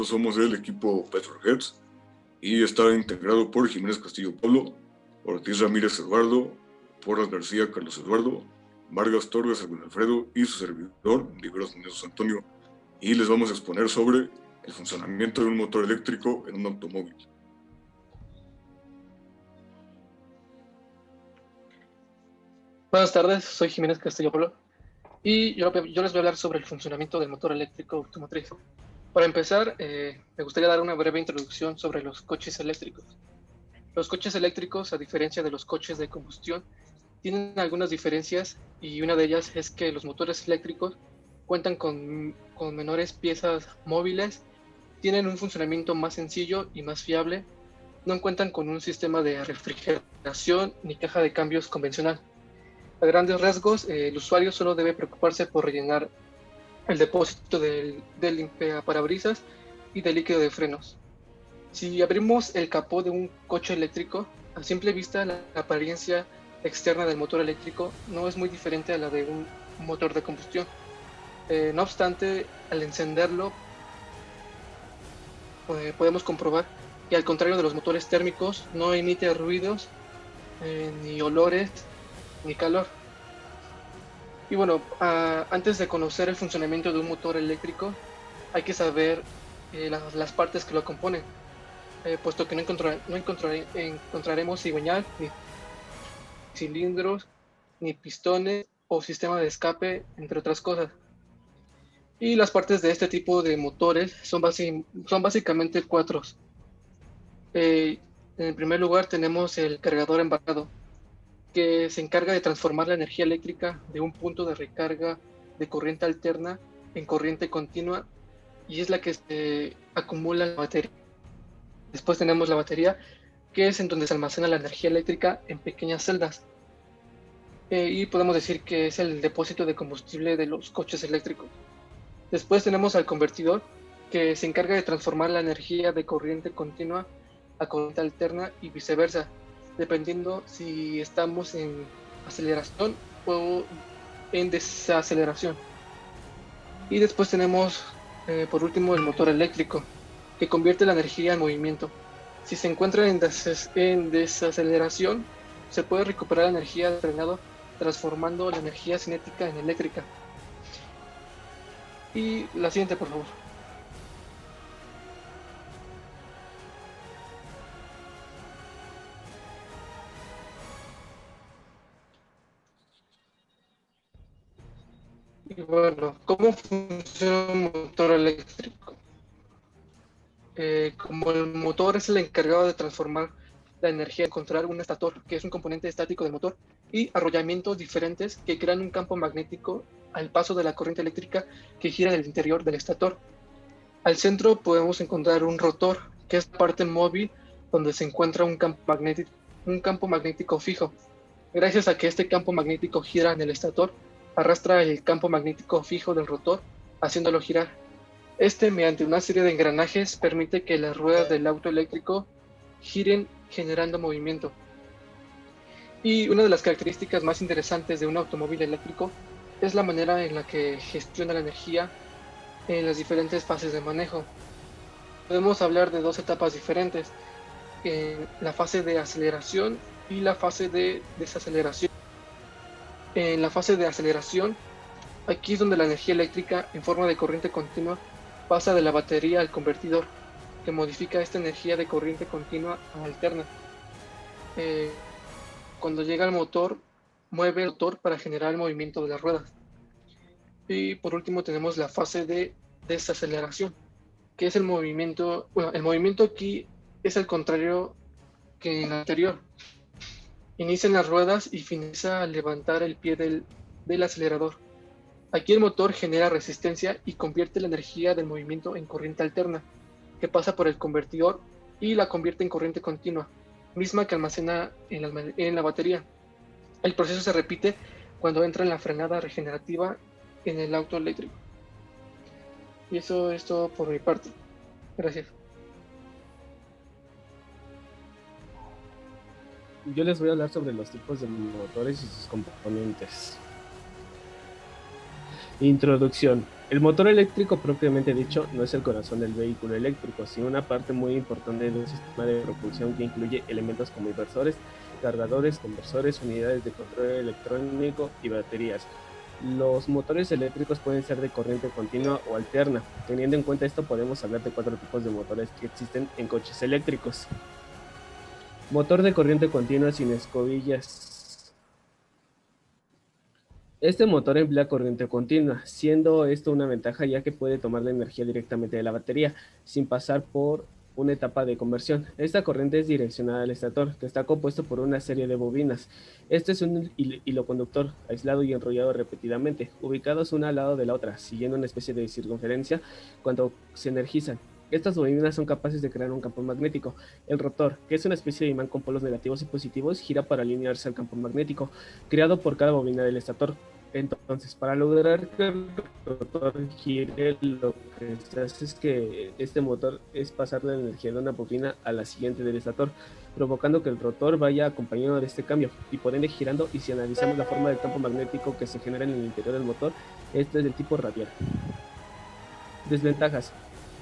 Nosotros somos el equipo Petrolheads y está integrado por Jiménez Castillo Pablo, Ortiz Ramírez Eduardo, Porras García Carlos Eduardo, Vargas Torres Alvin Alfredo y su servidor, Liberos Muñoz Antonio, y les vamos a exponer sobre el funcionamiento de un motor eléctrico en un automóvil. Buenas tardes, soy Jiménez Castillo Pablo y yo les voy a hablar sobre el funcionamiento del motor eléctrico automotriz. Para empezar, me gustaría dar una breve introducción sobre los coches eléctricos. Los coches eléctricos, a diferencia de los coches de combustión, tienen algunas diferencias y una de ellas es que los motores eléctricos cuentan con menores piezas móviles, tienen un funcionamiento más sencillo y más fiable, no cuentan con un sistema de refrigeración ni caja de cambios convencional. A grandes rasgos, el usuario solo debe preocuparse por rellenar el depósito del limpiaparabrisas y del líquido de frenos. Si abrimos el capó de un coche eléctrico, a simple vista la apariencia externa del motor eléctrico no es muy diferente a la de un motor de combustión. No obstante, al encenderlo, podemos comprobar que, al contrario de los motores térmicos, no emite ruidos, ni olores, ni calor. Y bueno, antes de conocer el funcionamiento de un motor eléctrico, hay que saber las partes que lo componen, puesto que no encontraremos cigüeñal, ni cilindros, ni pistones o sistema de escape, entre otras cosas. Y las partes de este tipo de motores son básicamente cuatro. En primer lugar tenemos el cargador embarcado, que se encarga de transformar la energía eléctrica de un punto de recarga de corriente alterna en corriente continua, y es la que se acumula en la batería. Después tenemos la batería, que es en donde se almacena la energía eléctrica en pequeñas celdas, y podemos decir que es el depósito de combustible de los coches eléctricos. Después tenemos al convertidor, que se encarga de transformar la energía de corriente continua a corriente alterna y viceversa, dependiendo si estamos en aceleración o en desaceleración. Y después tenemos, por último, el motor eléctrico, que convierte la energía en movimiento. Si se encuentra en desaceleración, se puede recuperar la energía del frenado transformando la energía cinética en eléctrica. Y la siguiente, por favor. Y bueno, ¿cómo funciona un motor eléctrico? Como el motor es el encargado de transformar la energía, encontrar un estator, que es un componente estático del motor, y arrollamientos diferentes que crean un campo magnético al paso de la corriente eléctrica que gira en el interior del estator. Al centro podemos encontrar un rotor, que es la parte móvil donde se encuentra un campo magnético fijo. Gracias a que este campo magnético gira en el estator, arrastra el campo magnético fijo del rotor, haciéndolo girar. Mediante una serie de engranajes, permite que las ruedas del auto eléctrico giren, generando movimiento. Y una de las características más interesantes de un automóvil eléctrico es la manera en la que gestiona la energía en las diferentes fases de manejo. Podemos hablar de dos etapas diferentes, la fase de aceleración y la fase de desaceleración. En la fase de aceleración, aquí es donde la energía eléctrica en forma de corriente continua pasa de la batería al convertidor, que modifica esta energía de corriente continua a alterna. Cuando llega al motor, mueve el motor para generar el movimiento de las ruedas. Y por último tenemos la fase de desaceleración, que es el movimiento. Bueno, el movimiento aquí es el contrario que en el anterior. Inicia en las ruedas y finaliza al levantar el pie del acelerador. Aquí el motor genera resistencia y convierte la energía del movimiento en corriente alterna, que pasa por el convertidor y la convierte en corriente continua, misma que almacena en la batería. El proceso se repite cuando entra en la frenada regenerativa en el auto eléctrico. Y eso es todo por mi parte. Gracias. Yo les voy a hablar sobre los tipos de motores y sus componentes. Introducción. El motor eléctrico propiamente dicho no es el corazón del vehículo eléctrico, sino una parte muy importante de un sistema de propulsión que incluye elementos como inversores, cargadores, conversores, unidades de control electrónico y baterías. Los motores eléctricos pueden ser de corriente continua o alterna. Teniendo en cuenta esto, podemos hablar de 4 tipos de motores que existen en coches eléctricos. Motor de corriente continua sin escobillas. Este motor emplea corriente continua, siendo esto una ventaja ya que puede tomar la energía directamente de la batería, sin pasar por una etapa de conversión. Esta corriente es direccionada al estator, que está compuesto por una serie de bobinas. Este es un hilo conductor, aislado y enrollado repetidamente, ubicados una al lado de la otra, siguiendo una especie de circunferencia cuando se energizan. Estas bobinas son capaces de crear un campo magnético. El rotor, que es una especie de imán con polos negativos y positivos, gira para alinearse al campo magnético, creado por cada bobina del estator. Entonces, para lograr que el rotor gire, lo que se hace es que este motor es pasar la energía de una bobina a la siguiente del estator, provocando que el rotor vaya acompañado de este cambio y por ende girando. Y si analizamos la forma del campo magnético que se genera en el interior del motor, este es del tipo radial. Desventajas.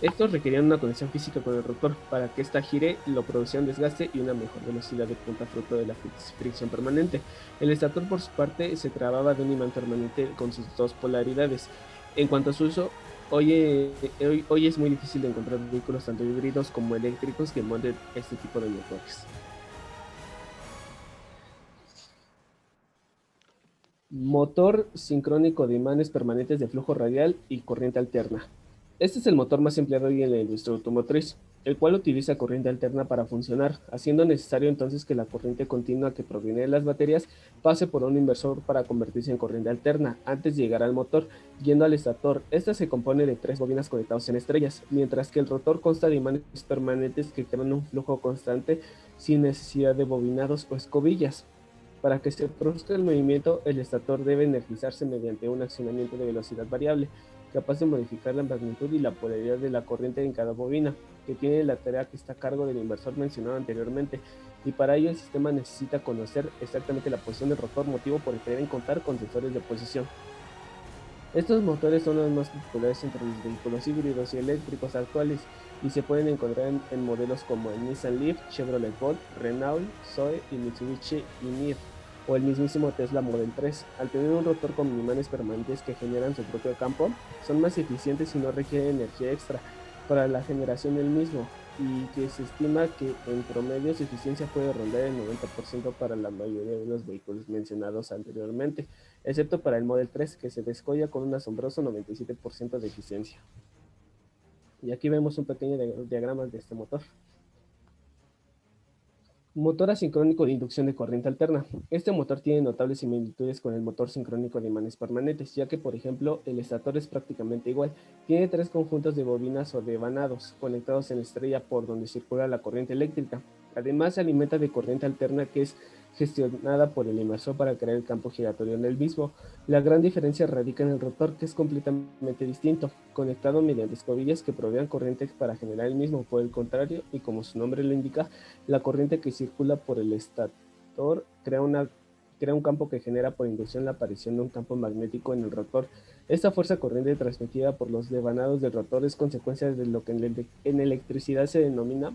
Estos requerían una conexión física con el rotor. Para que ésta gire, lo producía un desgaste y una mejor velocidad de punta fruto de la fricción permanente. El estator, por su parte, se trababa de un imán permanente con sus dos polaridades. En cuanto a su uso, hoy es muy difícil de encontrar vehículos tanto híbridos como eléctricos que monten este tipo de motores. Motor sincrónico de imanes permanentes de flujo radial y corriente alterna. Este es el motor más empleado hoy en la industria automotriz, el cual utiliza corriente alterna para funcionar, haciendo necesario entonces que la corriente continua que proviene de las baterías pase por un inversor para convertirse en corriente alterna antes de llegar al motor, yendo al estator. Esta se compone de 3 bobinas conectadas en estrellas, mientras que el rotor consta de imanes permanentes que crean un flujo constante sin necesidad de bobinados o escobillas. Para que se produzca el movimiento, el estator debe energizarse mediante un accionamiento de velocidad variable, capaz de modificar la magnitud y la polaridad de la corriente en cada bobina, que tiene la tarea que está a cargo del inversor mencionado anteriormente, y para ello el sistema necesita conocer exactamente la posición del rotor, motivo por el que deben contar con sensores de posición. Estos motores son los más populares entre los vehículos híbridos y eléctricos actuales y se pueden encontrar en modelos como el Nissan Leaf, Chevrolet Bolt, Renault, Zoe y Mitsubishi Ymir, o el mismísimo Tesla Model 3. Al tener un rotor con imanes permanentes que generan su propio campo, son más eficientes y no requieren energía extra para la generación del mismo, y que se estima que en promedio su eficiencia puede rondar el 90% para la mayoría de los vehículos mencionados anteriormente, excepto para el Model 3, que se descolla con un asombroso 97% de eficiencia. Y aquí vemos un pequeño diagrama de este motor. Motor asincrónico de inducción de corriente alterna. Este motor tiene notables similitudes con el motor sincrónico de imanes permanentes, ya que, por ejemplo, el estator es prácticamente igual. Tiene 3 conjuntos de bobinas o de vanados conectados en la estrella por donde circula la corriente eléctrica. Además, se alimenta de corriente alterna que es gestionada por el inversor para crear el campo giratorio en el mismo. La gran diferencia radica en el rotor, que es completamente distinto, conectado mediante escobillas que provean corriente para generar el mismo. Por el contrario, y como su nombre lo indica, la corriente que circula por el estator crea un campo que genera por inducción la aparición de un campo magnético en el rotor. Esta fuerza corriente transmitida por los devanados del rotor es consecuencia de lo que en electricidad se denomina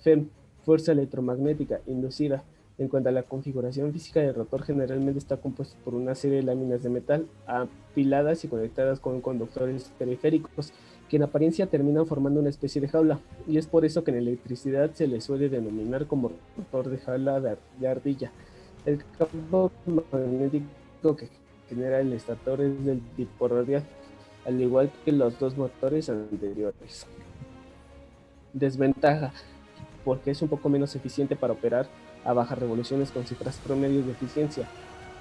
FEM, fuerza electromagnética inducida. En cuanto a la configuración física del rotor, generalmente está compuesto por una serie de láminas de metal apiladas y conectadas con conductores periféricos, que en apariencia terminan formando una especie de jaula, y es por eso que en electricidad se le suele denominar como rotor de jaula de ardilla. El campo magnético que genera el estator es del tipo radial, al igual que los dos motores anteriores. Desventaja: porque es un poco menos eficiente para operar a bajas revoluciones con cifras promedios de eficiencia,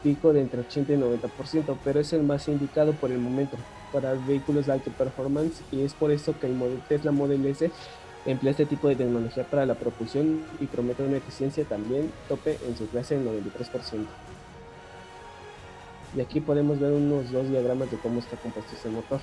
pico de entre 80 y 90%, pero es el más indicado por el momento para vehículos de alta performance, y es por eso que el Tesla Model S emplea este tipo de tecnología para la propulsión y promete una eficiencia también tope en su clase del 93%. Y aquí podemos ver unos 2 diagramas de cómo está compuesto este motor.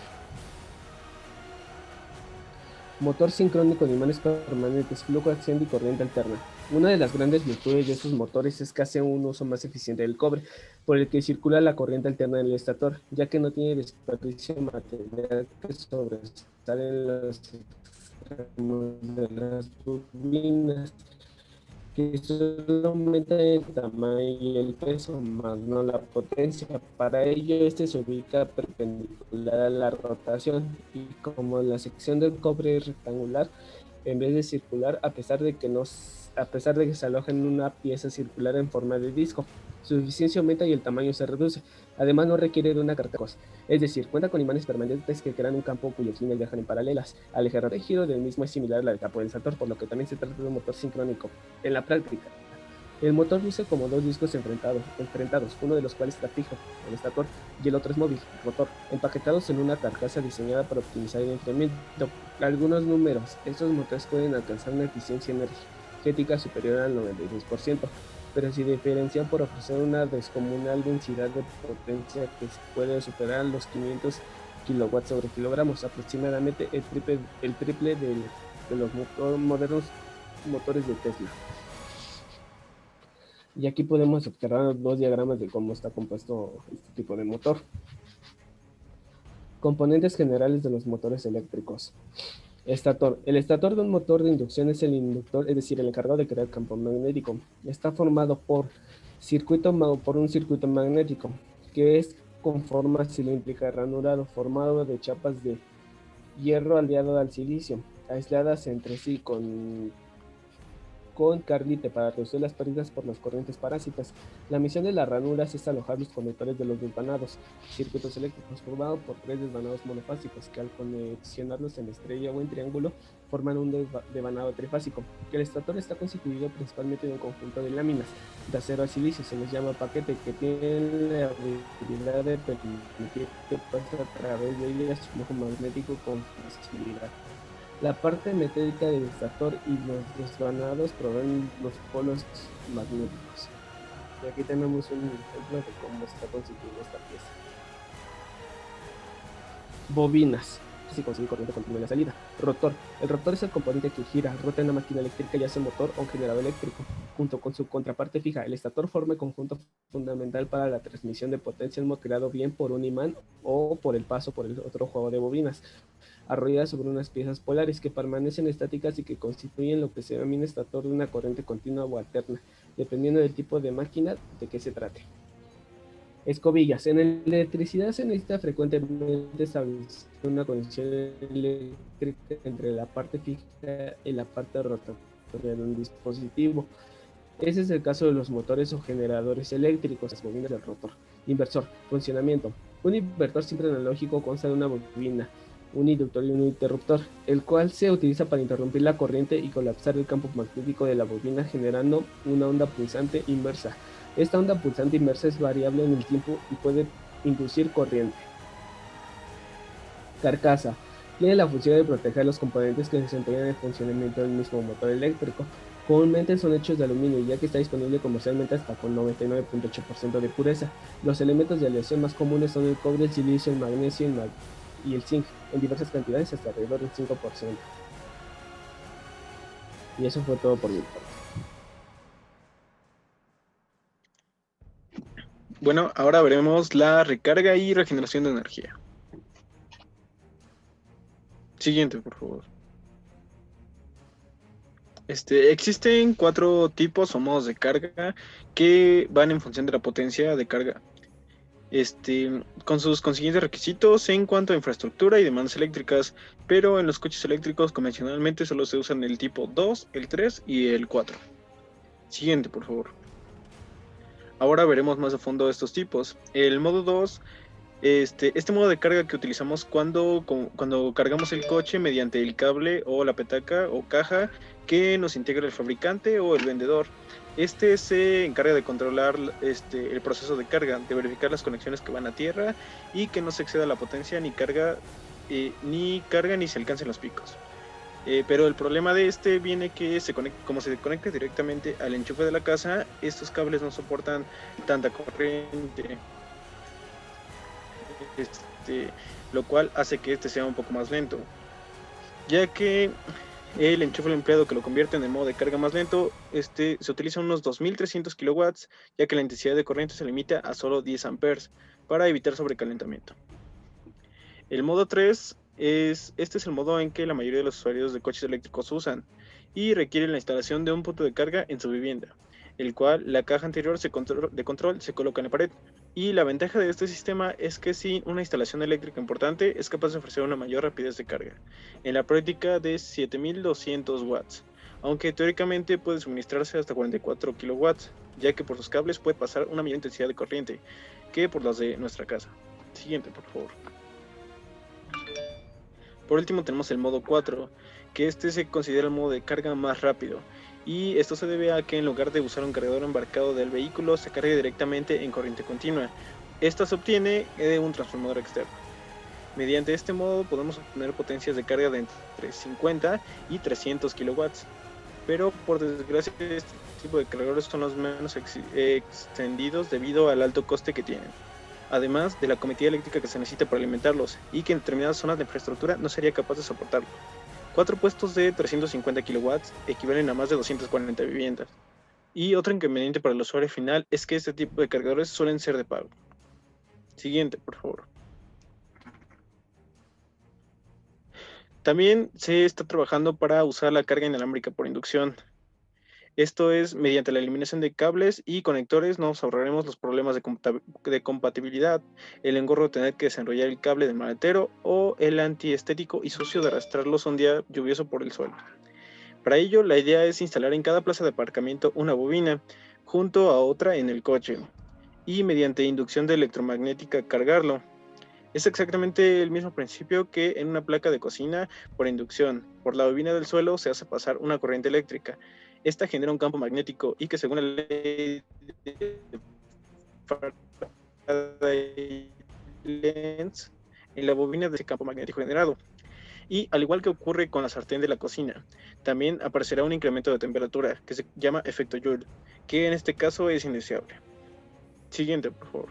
Motor sincrónico de imanes permanentes, flujo ascendente y corriente alterna. Una de las grandes virtudes de estos motores es que hace un uso más eficiente del cobre, por el que circula la corriente alterna en el estator, ya que no tiene desperdicio de material que sobresale en los extremos de las turbinas, que solo aumenta el tamaño y el peso, más no la potencia. Para ello, este se ubica perpendicular a la rotación y como la sección del cobre es rectangular, en vez de circular, a pesar de que se aloja en una pieza circular en forma de disco, su eficiencia aumenta y el tamaño se reduce. Además, no requiere de una carcasa, es decir, cuenta con imanes permanentes que crean un campo cuyas líneas viajan en paralelas. Al eje de giro del mismo es similar a la del campo del estator, por lo que también se trata de un motor sincrónico. En la práctica, el motor luce como dos discos enfrentados, uno de los cuales está fijo, el estator, y el otro es móvil, el rotor, empaquetados en una carcasa diseñada para optimizar el enfriamiento. Algunos números: estos motores pueden alcanzar una eficiencia energética superior al 96%, pero se diferencian por ofrecer una descomunal densidad de potencia que puede superar los 500 kilowatts sobre kilogramos, aproximadamente el triple de los modernos motores de Tesla. Y aquí podemos observar dos diagramas de cómo está compuesto este tipo de motor. Componentes generales de los motores eléctricos. Estator. El estator de un motor de inducción es el inductor, es decir, el encargado de crear campo magnético. Está formado por un circuito magnético, que es con forma cilíndrica ranurado, formado de chapas de hierro aliado al silicio, aisladas entre sí con carlite para reducir las pérdidas por las corrientes parásitas. La misión de las ranuras es alojar los conectores de los desvanados, circuitos eléctricos formados por tres desvanados monofásicos que al conexionarlos en estrella o en triángulo forman un desvanado trifásico. El estator está constituido principalmente de un conjunto de láminas de acero a silicio, se les llama paquete, que tienen la habilidad de permitir que pase a través de ellas flujo magnético con facilidad. La parte metálica del estator y los desvanados proveen los polos magnéticos. Y aquí tenemos un ejemplo de cómo está constituida esta pieza. Bobinas. Se consigue corriente continua en la salida. Rotor. El rotor es el componente que gira, rota en la máquina eléctrica, ya sea motor o un generador eléctrico, junto con su contraparte fija. El estator forma el conjunto fundamental para la transmisión de potencia, creado bien por un imán o por el paso por el otro juego de bobinas, arrolladas sobre unas piezas polares que permanecen estáticas y que constituyen lo que se denomina estator de una corriente continua o alterna, dependiendo del tipo de máquina de que se trate. Escobillas. En electricidad se necesita frecuentemente establecer una conexión eléctrica entre la parte fija y la parte rotatoria de un dispositivo. Ese es el caso de los motores o generadores eléctricos, las bobinas del rotor. Inversor. Funcionamiento. Un inversor siempre analógico consta de una bobina, un inductor y un interruptor, el cual se utiliza para interrumpir la corriente y colapsar el campo magnético de la bobina, generando una onda pulsante inversa. Esta onda pulsante inversa es variable en el tiempo y puede inducir corriente. Carcasa. Tiene la función de proteger los componentes que desempeñan el funcionamiento del mismo motor eléctrico. Comúnmente son hechos de aluminio, ya que está disponible comercialmente hasta con 99.8% de pureza. Los elementos de aleación más comunes son el cobre, el silicio, el magnesio y el zinc, en diversas cantidades hasta alrededor del 5%. Y eso fue todo por mi parte. Bueno, ahora veremos la recarga y regeneración de energía. Siguiente, por favor. Existen 4 tipos o modos de carga que van en función de la potencia de carga. Con sus consiguientes requisitos en cuanto a infraestructura y demandas eléctricas, pero en los coches eléctricos convencionalmente solo se usan el tipo 2, el 3 y el 4. Siguiente, por favor. Ahora veremos más a fondo estos tipos. El modo 2, este modo de carga que utilizamos cuando cargamos el coche mediante el cable o la petaca o caja que nos integra el fabricante o el vendedor. Se encarga de controlar el proceso de carga, de verificar las conexiones que van a tierra y que no se exceda la potencia ni carga ni se alcancen los picos. Pero el problema de viene que como se conecta directamente al enchufe de la casa, estos cables no soportan tanta corriente, lo cual hace que sea un poco más lento. ya que el enchufe empleado que lo convierte en el modo de carga más lento, se utiliza unos 2300 kilowatts, ya que la intensidad de corriente se limita a solo 10 amperes para evitar sobrecalentamiento. El modo 3 este es el modo en que la mayoría de los usuarios de coches eléctricos usan y requiere la instalación de un punto de carga en su vivienda, el cual la caja anterior de control se coloca en la pared. Y la ventaja de este sistema es que sin una instalación eléctrica importante es capaz de ofrecer una mayor rapidez de carga, en la práctica de 7200 watts, aunque teóricamente puede suministrarse hasta 44 kilowatts, ya que por sus cables puede pasar una mayor intensidad de corriente que por las de nuestra casa. Siguiente, por favor. Por último tenemos el modo 4, que este se considera el modo de carga más rápido, y esto se debe a que en lugar de usar un cargador embarcado del vehículo, se carga directamente en corriente continua. Esta se obtiene de un transformador externo. Mediante este modo podemos obtener potencias de carga de entre 50 y 300 kilowatts, pero por desgracia este tipo de cargadores son los menos extendidos debido al alto coste que tienen, además de la cometida eléctrica que se necesita para alimentarlos y que en determinadas zonas de infraestructura no sería capaz de soportarlo. 4 puestos de 350 kilowatts equivalen a más de 240 viviendas. Y otro inconveniente para el usuario final es que este tipo de cargadores suelen ser de pago. Siguiente, por favor. También se está trabajando para usar la carga inalámbrica por inducción. Esto es, mediante la eliminación de cables y conectores nos ahorraremos los problemas de compatibilidad, el engorro de tener que desenrollar el cable del maletero o el antiestético y sucio de arrastrarlos un día lluvioso por el suelo. Para ello, la idea es instalar en cada plaza de aparcamiento una bobina junto a otra en el coche y mediante inducción de electromagnética cargarlo. Es exactamente el mismo principio que en una placa de cocina por inducción. Por la bobina del suelo se hace pasar una corriente eléctrica. Esta genera un campo magnético y que según la ley de Lenz, en la bobina de ese campo magnético generado. Y al igual que ocurre con la sartén de la cocina, también aparecerá un incremento de temperatura que se llama efecto Joule, que en este caso es indeseable. Siguiente, por favor.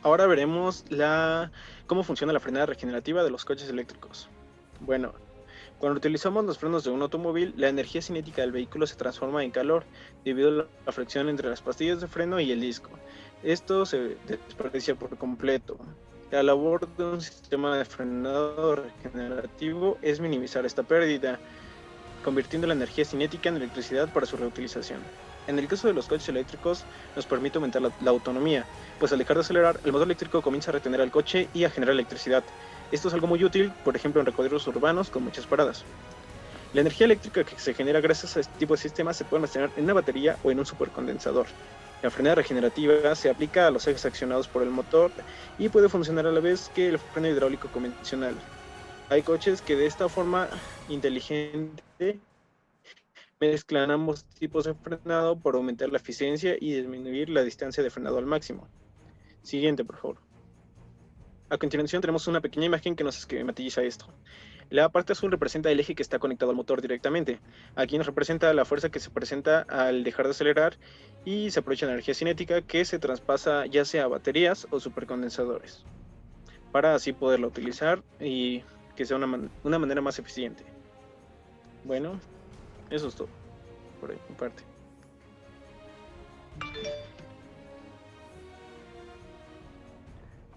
Ahora veremos cómo funciona la frenada regenerativa de los coches eléctricos. Bueno, cuando utilizamos los frenos de un automóvil, la energía cinética del vehículo se transforma en calor debido a la fricción entre las pastillas de freno y el disco. Esto se desperdicia por completo. La labor de un sistema de frenado regenerativo es minimizar esta pérdida, convirtiendo la energía cinética en electricidad para su reutilización. En el caso de los coches eléctricos, nos permite aumentar la autonomía, pues al dejar de acelerar, el motor eléctrico comienza a retener al coche y a generar electricidad. Esto es algo muy útil, por ejemplo, en recorridos urbanos con muchas paradas. La energía eléctrica que se genera gracias a este tipo de sistemas se puede almacenar en una batería o en un supercondensador. La frenada regenerativa se aplica a los ejes accionados por el motor y puede funcionar a la vez que el freno hidráulico convencional. Hay coches que de esta forma inteligente mezclan ambos tipos de frenado para aumentar la eficiencia y disminuir la distancia de frenado al máximo. Siguiente, por favor. A continuación tenemos una pequeña imagen que nos esquematiza esto. La parte azul representa el eje que está conectado al motor directamente. Aquí nos representa la fuerza que se presenta al dejar de acelerar y se aprovecha la energía cinética que se traspasa ya sea a baterías o supercondensadores, para así poderla utilizar y que sea una manera más eficiente. Bueno, eso es todo por mi parte.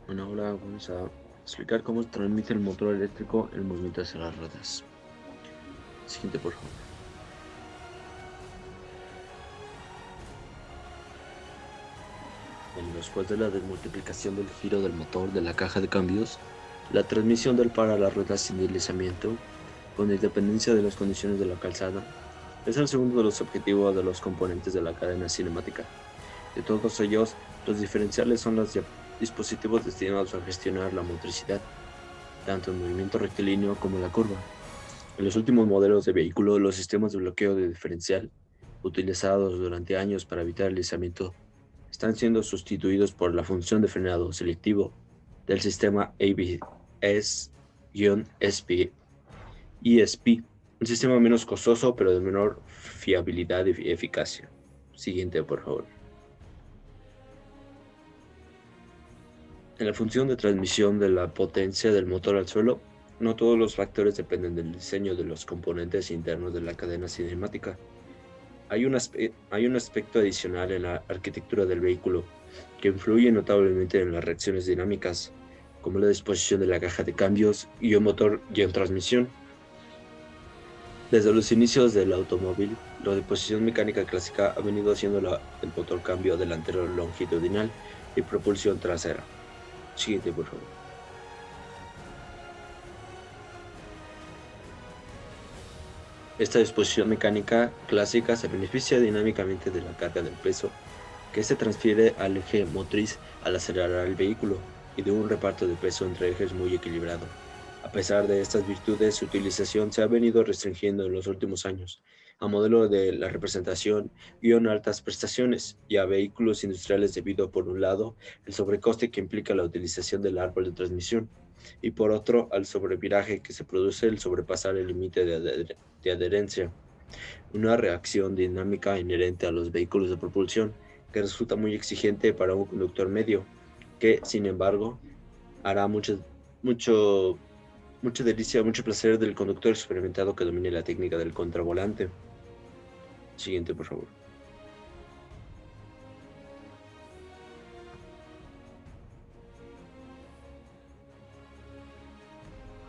Bueno, ahora vamos a explicar cómo transmite el motor eléctrico el movimiento hacia las ruedas. Siguiente, por favor. Bueno, después de la desmultiplicación del giro del motor de la caja de cambios, la transmisión del par a la rueda sin deslizamiento, con independencia de las condiciones de la calzada, es el segundo de los objetivos de los componentes de la cadena cinemática. De todos ellos, los diferenciales son los dispositivos destinados a gestionar la motricidad, tanto en movimiento rectilíneo como en la curva. En los últimos modelos de vehículo, los sistemas de bloqueo de diferencial, utilizados durante años para evitar el deslizamiento, están siendo sustituidos por la función de frenado selectivo del sistema ABS-ESP, un sistema menos costoso pero de menor fiabilidad y eficacia. Siguiente, por favor. En la función de transmisión de la potencia del motor al suelo, no todos los factores dependen del diseño de los componentes internos de la cadena cinemática. Hay un aspecto adicional en la arquitectura del vehículo que influye notablemente en las reacciones dinámicas, como la disposición de la caja de cambios, guión motor, guión transmisión. Desde los inicios del automóvil, la disposición mecánica clásica ha venido haciendo el motor cambio delantero longitudinal y propulsión trasera. Siguiente, por favor. Esta disposición mecánica clásica se beneficia dinámicamente de la carga del peso que se transfiere al eje motriz al acelerar el vehículo y de un reparto de peso entre ejes muy equilibrado. A pesar de estas virtudes, su utilización se ha venido restringiendo en los últimos años a modelos de la representación altas prestaciones y a vehículos industriales debido, por un lado, el sobrecoste que implica la utilización del árbol de transmisión y por otro, al sobreviraje que se produce al sobrepasar el límite de adherencia, una reacción dinámica inherente a los vehículos de propulsión que resulta muy exigente para un conductor medio, que, sin embargo, hará mucha delicia, mucho placer del conductor experimentado que domine la técnica del contravolante. Siguiente, por favor.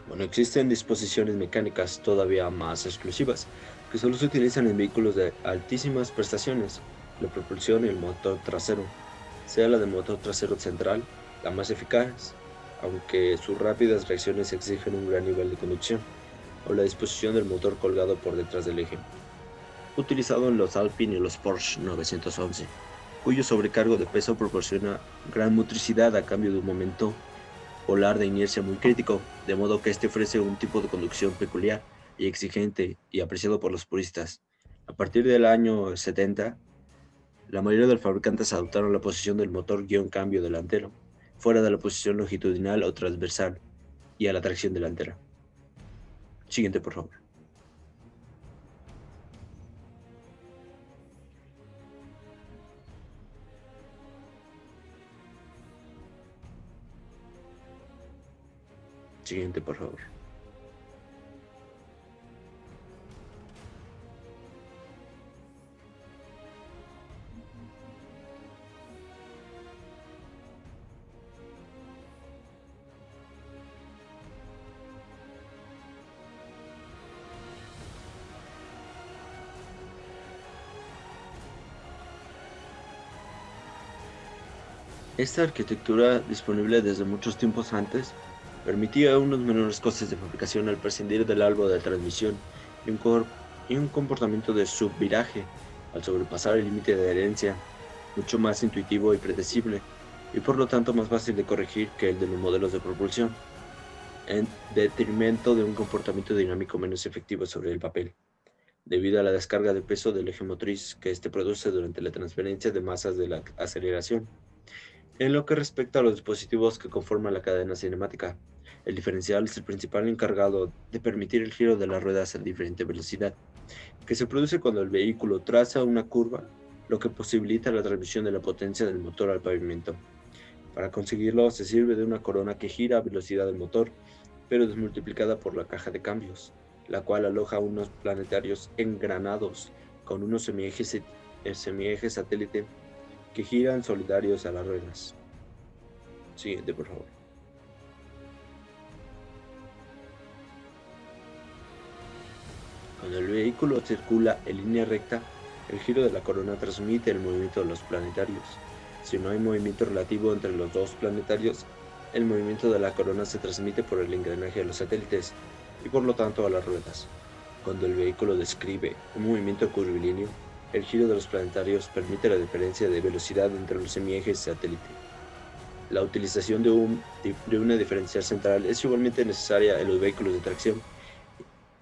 Bueno, existen disposiciones mecánicas todavía más exclusivas que solo se utilizan en vehículos de altísimas prestaciones, la propulsión y el motor trasero, sea la de motor trasero central, la más eficaz, aunque sus rápidas reacciones exigen un gran nivel de conducción, o la disposición del motor colgado por detrás del eje, utilizado en los Alpine y los Porsche 911, cuyo sobrecargo de peso proporciona gran motricidad a cambio de un momento polar de inercia muy crítico, de modo que este ofrece un tipo de conducción peculiar y exigente y apreciado por los puristas. A partir del año 70, la mayoría de los fabricantes adoptaron la posición del motor guión cambio delantero, fuera de la posición longitudinal o transversal, y a la tracción delantera. Siguiente, por favor. Siguiente, por favor. Esta arquitectura, disponible desde muchos tiempos antes, permitía unos menores costes de fabricación al prescindir del árbol de transmisión y un comportamiento de subviraje al sobrepasar el límite de adherencia, mucho más intuitivo y predecible, y por lo tanto más fácil de corregir que el de los modelos de propulsión, en detrimento de un comportamiento dinámico menos efectivo sobre el papel, debido a la descarga de peso del eje motriz que éste produce durante la transferencia de masas de la aceleración. En lo que respecta a los dispositivos que conforman la cadena cinemática, el diferencial es el principal encargado de permitir el giro de las ruedas a diferente velocidad, que se produce cuando el vehículo traza una curva, lo que posibilita la transmisión de la potencia del motor al pavimento. Para conseguirlo, se sirve de una corona que gira a velocidad del motor, pero desmultiplicada por la caja de cambios, la cual aloja unos planetarios engranados con unos semiejes satélite que giran solidarios a las ruedas. Siguiente, por favor. Cuando el vehículo circula en línea recta, el giro de la corona transmite el movimiento de los planetarios. Si no hay movimiento relativo entre los dos planetarios, el movimiento de la corona se transmite por el engranaje de los satélites y por lo tanto a las ruedas. Cuando el vehículo describe un movimiento curvilíneo, el giro de los planetarios permite la diferencia de velocidad entre los semiejes satélite. La utilización de una diferencial central es igualmente necesaria en los vehículos de tracción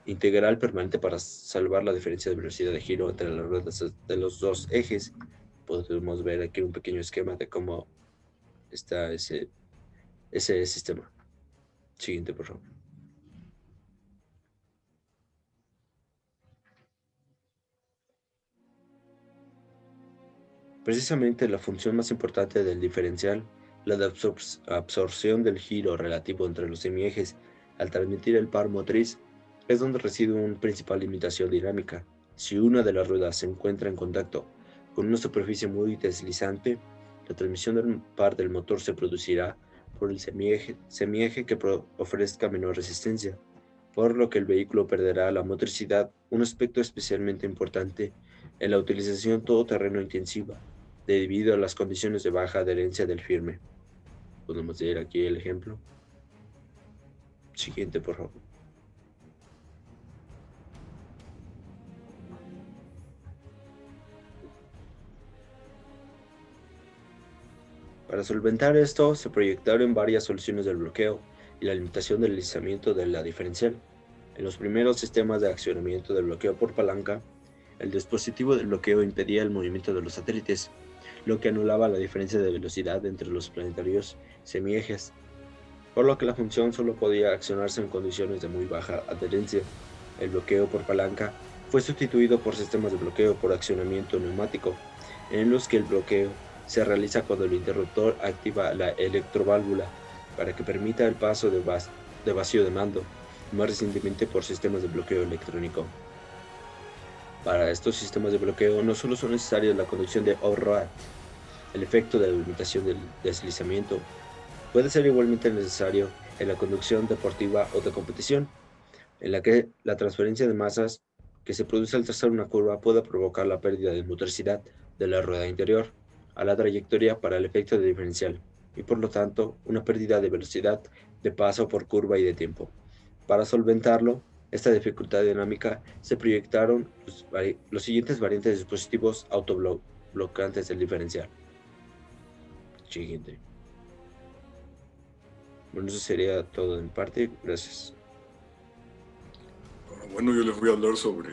integral permanente para salvar la diferencia de velocidad de giro entre las ruedas de los dos ejes. Podemos ver aquí un pequeño esquema de cómo está ese sistema. Siguiente, por favor. Precisamente la función más importante del diferencial La de absorción del giro relativo entre los semiejes al transmitir el par motriz es donde reside una principal limitación dinámica. Si una de las ruedas se encuentra en contacto con una superficie muy deslizante, la transmisión del par del motor se producirá por el semieje que ofrezca menor resistencia, por lo que el vehículo perderá la motricidad, un aspecto especialmente importante en la utilización todoterreno intensiva, debido a las condiciones de baja adherencia del firme. Podemos leer aquí el ejemplo. Siguiente, por favor. Para solventar esto, se proyectaron varias soluciones del bloqueo y la limitación del deslizamiento de la diferencial. En los primeros sistemas de accionamiento del bloqueo por palanca, el dispositivo de bloqueo impedía el movimiento de los satélites, lo que anulaba la diferencia de velocidad entre los planetarios semiejes, por lo que la función solo podía accionarse en condiciones de muy baja adherencia. El bloqueo por palanca fue sustituido por sistemas de bloqueo por accionamiento neumático, en los que el bloqueo se realiza cuando el interruptor activa la electroválvula para que permita el paso de vacío de mando, más recientemente por sistemas de bloqueo electrónico. Para estos sistemas de bloqueo no solo son necesarias la conducción de ORROAD, el efecto de la limitación del deslizamiento puede ser igualmente necesario en la conducción deportiva o de competición, en la que la transferencia de masas que se produce al trazar una curva puede provocar la pérdida de motricidad de la rueda interior a la trayectoria para el efecto de diferencial y por lo tanto una pérdida de velocidad de paso por curva y de tiempo. Para solventarlo, esta dificultad dinámica se proyectaron los siguientes variantes de dispositivos autoblocantes del diferencial. Siguiente. Bueno, eso sería todo en parte. Gracias. Bueno, yo les voy a hablar sobre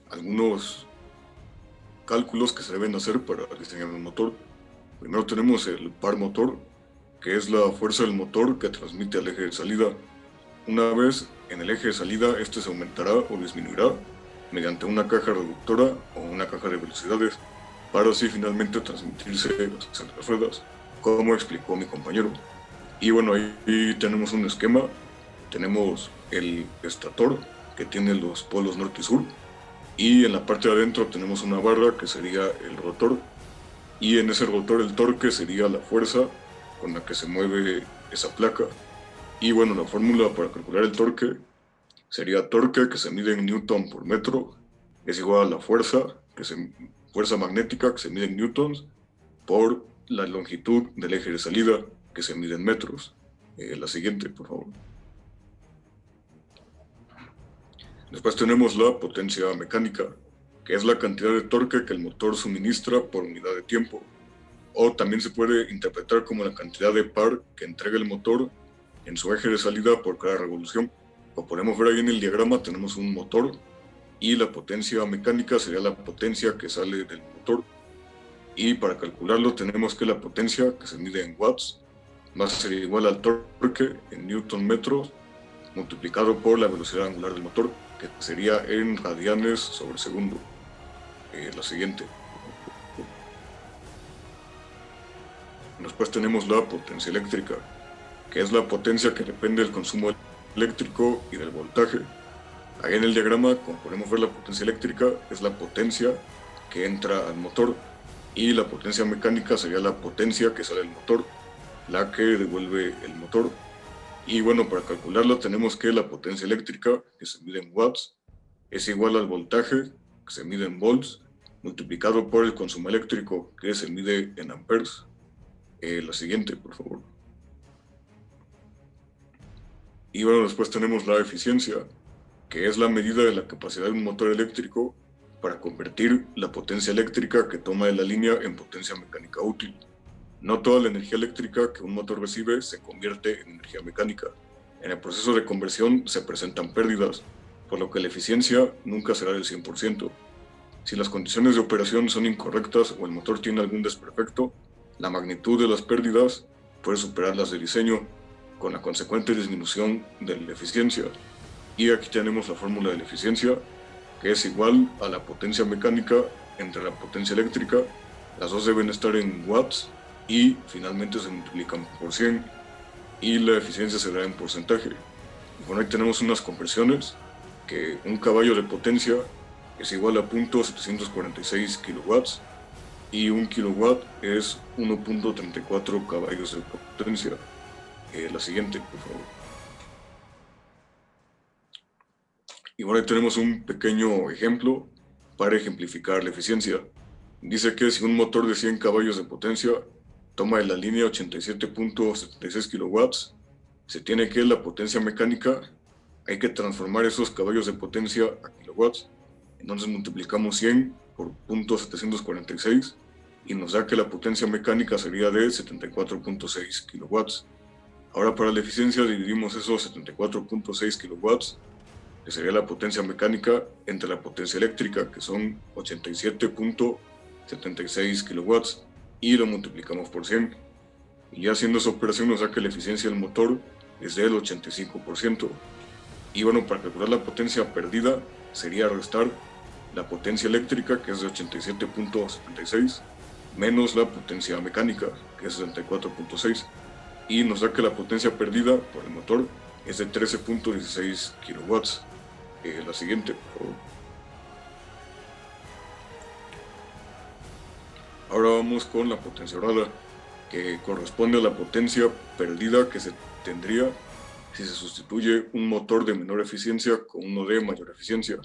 algunos cálculos que se deben hacer para diseñar un motor. Primero tenemos el par motor, que es la fuerza del motor que transmite al eje de salida. Una vez en el eje de salida, este se aumentará o disminuirá mediante una caja reductora o una caja de velocidades, para así finalmente transmitirse hacia las ruedas, como explicó mi compañero. Y bueno, ahí tenemos un esquema. Tenemos el estator, que tiene los polos norte y sur, y en la parte de adentro tenemos una barra que sería el rotor, y en ese rotor el torque sería la fuerza con la que se mueve esa placa. Y bueno, la fórmula para calcular el torque sería torque, que se mide en newton por metro, es igual a la fuerza magnética, que se mide en newtons, por la longitud del eje de salida, que se mide en metros. La siguiente, por favor. Después tenemos la potencia mecánica, que es la cantidad de torque que el motor suministra por unidad de tiempo, o también se puede interpretar como la cantidad de par que entrega el motor en su eje de salida por cada revolución. Como podemos ver ahí en el diagrama, tenemos un motor y la potencia mecánica sería la potencia que sale del motor, y para calcularlo tenemos que la potencia, que se mide en watts, va a ser igual al torque en newton metros multiplicado por la velocidad angular del motor, que sería en radianes sobre segundo. La siguiente. Después tenemos la potencia eléctrica, que es la potencia que depende del consumo eléctrico y del voltaje. Ahí en el diagrama, como podemos ver, la potencia eléctrica es la potencia que entra al motor, y la potencia mecánica sería la potencia que sale del motor, la que devuelve el motor. Y bueno, para calcularlo tenemos que la potencia eléctrica, que se mide en watts, es igual al voltaje, que se mide en volts, multiplicado por el consumo eléctrico, que se mide en amperes. La siguiente, por favor. Y bueno, después tenemos la eficiencia, que es la medida de la capacidad de un motor eléctrico para convertir la potencia eléctrica que toma de la línea en potencia mecánica útil. No toda la energía eléctrica que un motor recibe se convierte en energía mecánica. En el proceso de conversión se presentan pérdidas, por lo que la eficiencia nunca será del 100%. Si las condiciones de operación son incorrectas o el motor tiene algún desperfecto, la magnitud de las pérdidas puede superar las de diseño, con la consecuente disminución de la eficiencia. Y aquí tenemos la fórmula de la eficiencia, que es igual a la potencia mecánica entre la potencia eléctrica. Las dos deben estar en watts, y finalmente se multiplican por 100 y la eficiencia se da en porcentaje. Bueno, ahí tenemos unas conversiones, que un caballo de potencia es igual a 0.746 kilowatts y un kilowatt es 1.34 caballos de potencia. La siguiente, por favor. Y bueno, ahí tenemos un pequeño ejemplo para ejemplificar la eficiencia. Dice que si un motor de 100 caballos de potencia toma en la línea 87.76 kilowatts, se tiene que la potencia mecánica, hay que transformar esos caballos de potencia a kilowatts. Entonces multiplicamos 100 por 0.746 y nos da que la potencia mecánica sería de 74.6 kilowatts. Ahora para la eficiencia dividimos esos 74.6 kilowatts, que sería la potencia mecánica, entre la potencia eléctrica, que son 87.76 kilowatts, y lo multiplicamos por 100. Y ya haciendo esa operación nos da que la eficiencia del motor es del 85%. Y bueno, para calcular la potencia perdida sería restar la potencia eléctrica, que es de 87.76, menos la potencia mecánica, que es 74.6, y nos da que la potencia perdida por el motor es de 13.16 kilowatts. La siguiente, por favor. Ahora vamos con la potencia ahorrada, que corresponde a la potencia perdida que se tendría si se sustituye un motor de menor eficiencia con uno de mayor eficiencia.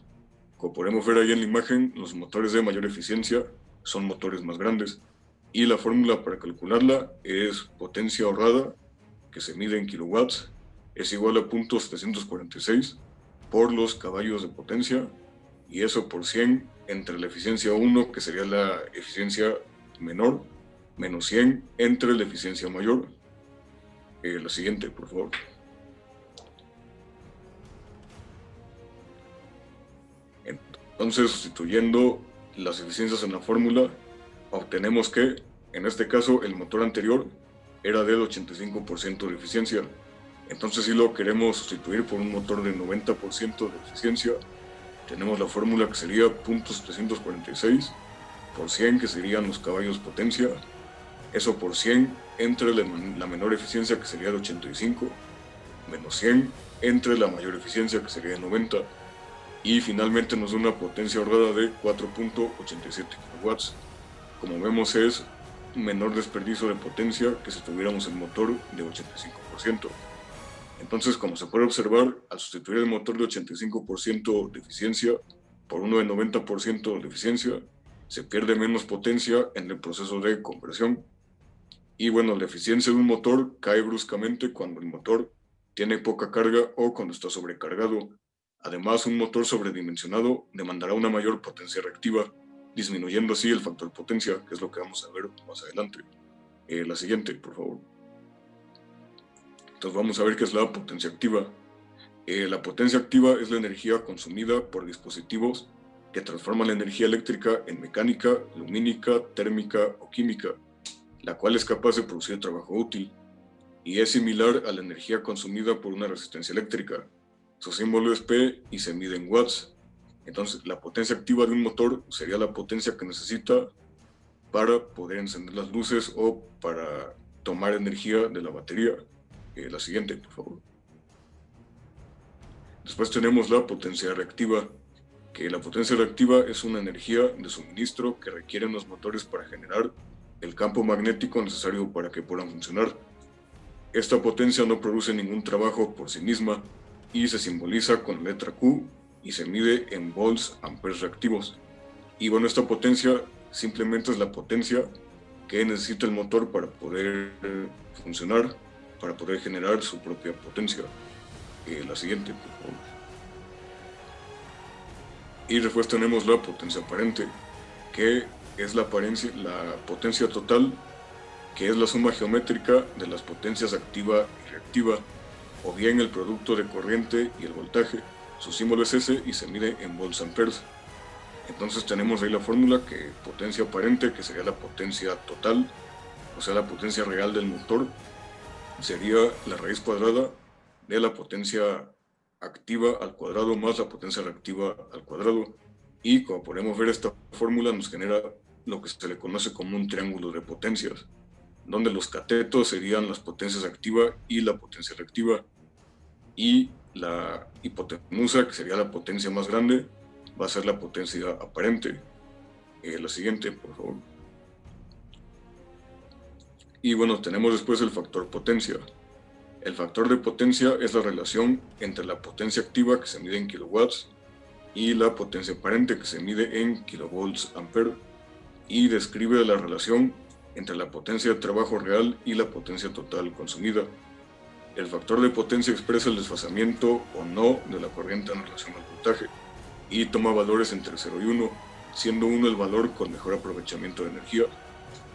Como podemos ver ahí en la imagen, los motores de mayor eficiencia son motores más grandes, y la fórmula para calcularla es potencia ahorrada, que se mide en kilowatts, es igual a 0.746 por los caballos de potencia, y eso por 100 entre la eficiencia 1, que sería la eficiencia menor, menos 100 entre la eficiencia mayor. La siguiente, por favor. Entonces, sustituyendo las eficiencias en la fórmula, obtenemos que, en este caso, el motor anterior era del 85% de eficiencia. Entonces, si lo queremos sustituir por un motor de 90% de eficiencia, tenemos la fórmula que sería 0.746 por 100, que serían los caballos potencia, eso por 100 entre la menor eficiencia, que sería de 85, menos 100 entre la mayor eficiencia, que sería de 90, y finalmente nos da una potencia ahorrada de 4.87 kilowatts. Como vemos, es menor desperdicio de potencia que si tuviéramos el motor de 85%. Entonces, como se puede observar, al sustituir el motor de 85% de eficiencia por uno de 90% de eficiencia, se pierde menos potencia en el proceso de conversión. Y bueno, la eficiencia de un motor cae bruscamente cuando el motor tiene poca carga o cuando está sobrecargado. Además, un motor sobredimensionado demandará una mayor potencia reactiva, disminuyendo así el factor potencia, que es lo que vamos a ver más adelante. La siguiente, por favor. Entonces vamos a ver qué es la potencia activa. La potencia activa es la energía consumida por dispositivos que transforman la energía eléctrica en mecánica, lumínica, térmica o química, la cual es capaz de producir trabajo útil, y es similar a la energía consumida por una resistencia eléctrica. Su símbolo es P y se mide en watts. Entonces, la potencia activa de un motor sería la potencia que necesita para poder encender las luces o para tomar energía de la batería. La siguiente, por favor. Después tenemos la potencia reactiva, que la potencia reactiva es una energía de suministro que requieren los motores para generar el campo magnético necesario para que puedan funcionar. Esta potencia no produce ningún trabajo por sí misma y se simboliza con la letra Q y se mide en volts amperes reactivos. Y bueno, esta potencia simplemente es la potencia que necesita el motor para poder funcionar, para poder generar su propia potencia. La siguiente, por favor. Y después tenemos la potencia aparente, que es la potencia total, que es la suma geométrica de las potencias activa y reactiva, o bien el producto de corriente y el voltaje. Su símbolo es S y se mide en volts amperes. Entonces tenemos ahí la fórmula, que potencia aparente, que sería la potencia total, o sea la potencia real del motor, sería la raíz cuadrada de la potencia activa al cuadrado más la potencia reactiva al cuadrado. Y como podemos ver, esta fórmula nos genera lo que se le conoce como un triángulo de potencias, donde los catetos serían las potencias activa y la potencia reactiva, y la hipotenusa, que sería la potencia más grande, va a ser la potencia aparente. La siguiente, por favor. Y bueno, tenemos después el factor potencia. El factor de potencia es la relación entre la potencia activa, que se mide en kilowatts, y la potencia aparente, que se mide en kilovolts ampere, y describe la relación entre la potencia de trabajo real y la potencia total consumida. El factor de potencia expresa el desfasamiento o no de la corriente en relación al voltaje, y toma valores entre 0 y 1, siendo 1 el valor con mejor aprovechamiento de energía.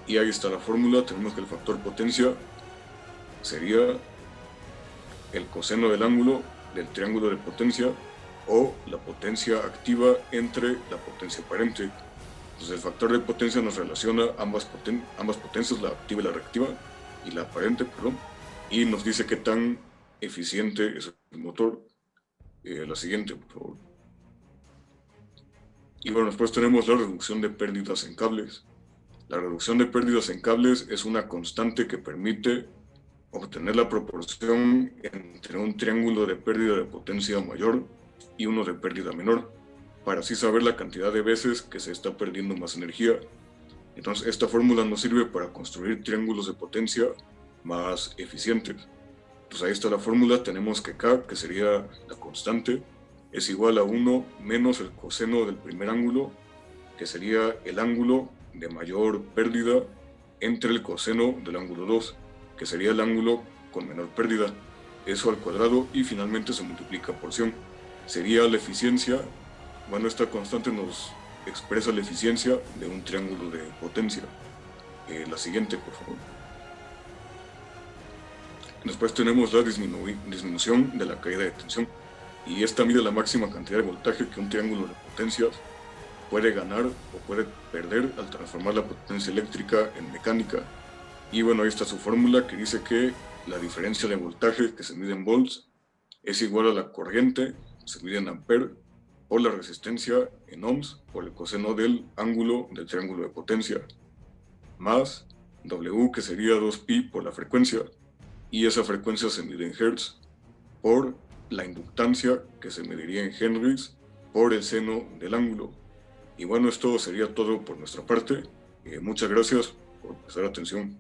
Y ahí está la fórmula. Tenemos que el factor potencia sería el coseno del ángulo del triángulo de potencia, o la potencia activa entre la potencia aparente. Entonces el factor de potencia nos relaciona ambas potencias, la activa y la reactiva, y la aparente, perdón, y nos dice qué tan eficiente es el motor. La siguiente, por favor. Y bueno, después tenemos la reducción de pérdidas en cables. La reducción de pérdidas en cables es una constante que permite obtener la proporción entre un triángulo de pérdida de potencia mayor y uno de pérdida menor, para así saber la cantidad de veces que se está perdiendo más energía. Entonces esta fórmula nos sirve para construir triángulos de potencia más eficientes. Entonces ahí está la fórmula. Tenemos que K, que sería la constante, es igual a 1 menos el coseno del primer ángulo, que sería el ángulo de mayor pérdida, entre el coseno del ángulo 2, que sería el ángulo con menor pérdida, eso al cuadrado, y finalmente se multiplica por 100. Sería la eficiencia. Bueno, esta constante nos expresa la eficiencia de un triángulo de potencia. La siguiente, por favor. Después tenemos la disminución de la caída de tensión, y esta mide la máxima cantidad de voltaje que un triángulo de potencias puede ganar o puede perder al transformar la potencia eléctrica en mecánica. Y bueno, ahí está su fórmula, que dice que la diferencia de voltaje, que se mide en volts, es igual a la corriente, se mide en ampere, por la resistencia en ohms, por el coseno del ángulo del triángulo de potencia, más W, que sería 2pi por la frecuencia, y esa frecuencia se mide en hertz, por la inductancia, que se mediría en henrys, por el seno del ángulo. Y bueno, esto sería todo por nuestra parte. Muchas gracias por prestar atención.